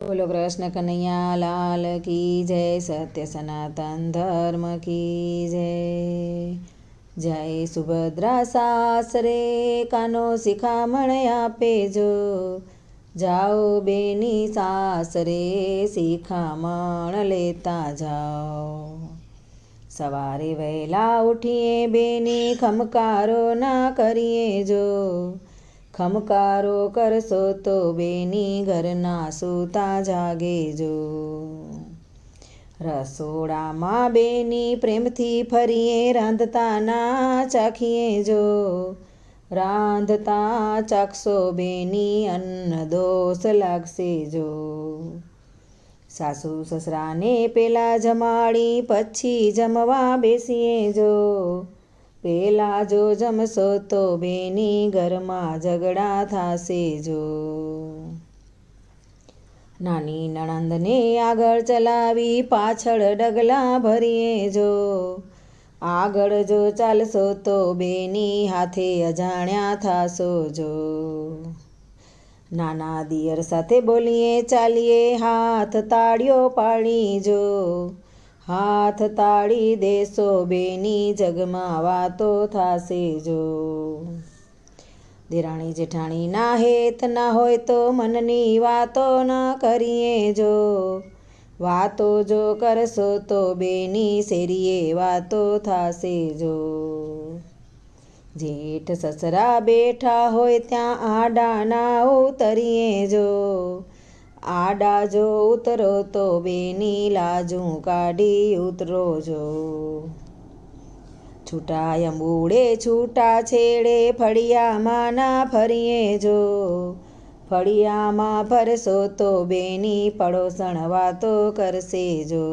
બોલો કૃષ્ણ કનૈયા લાલ કી જય, સત્ય સનાતન ધર્મ કી જય. જય સુભદ્રા સાસરે કાનો શિખામણ આપે જો, જાઓ બેની સાસરે શિખામણ લેતા જાઓ. સવારે વહેલા ઉઠીએ બેની ખમકારો ના કરીએ જો, ખમકારો કરશો તો બેની ઘરના સૂતા જાગે જો. રસોડામાં બેની પ્રેમથી ફરીએ રાંધતા ના ચાખીએ જો, રાંધતા ચાખશો બેની અન્ન દોષ લાગશે જો. સાસુ સસરાને પેલા જમાડી પછી જમવા બેસીએ જો, પેલા જો જમશો તો બેની ઘરમાં ઝઘડા થાશે જો. નાની નણંદને આગળ ચલાવી પાછળ ડગલા ભરીએ જો, આગળ જો ચાલશો તો બેની હાથે અજાણ્યા થાશો જો. નાના દિયર સાથે બોલીએ ચાલીએ હાથ તાળીઓ પાડી જો, હાથ તાળી દેશો બેની જગમાં વાતો થાશે જો. દેરાણી જેઠાણીના હેત ના હોય તો મનની વાતો ન કરીએ જો, વાતો જો કરશો તો બેની શેરીએ વાતો થાશે જો. જેઠ સસરા બેઠા હોય ત્યાં આડા ના ઉતરીએ જો, આડા જો ઉતરો તો બેની લાજું કાઢી ઉતરો જો. છૂટા અંબુડે છૂટા છેડે ફળિયામાં ના ફરીએ જો, ફળિયામાં ફરશો તો બેની પડોસણ વાતો કરશે જો.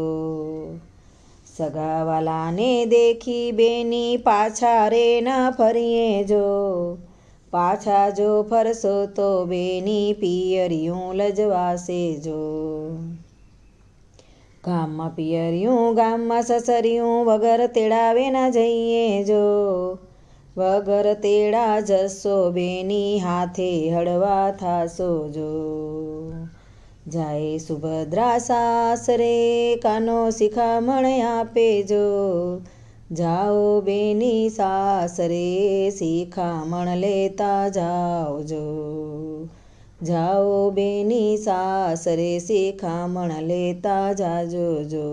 સગાવાલાને દેખી બેની પાછા રે ન ફરીએ જો, પાછા જો ફરશો તો બેની પિયરિયું લજવાશે જો. ગામમાં પિયરિયું ગામમાં સસરિયું વગર તેડાવે ન જઈએ જો, વગર તેડા જશો બેની હાથે હળવા થાશો જો. જય સુભદ્રા સાસરે કાનો શિખામણ આપે જો, જાઓ બેની સાસરે શિખામણ લેતા જાઓ જો. જાઓ બેની સાસરે શિખામણ લેતા જાજો જો.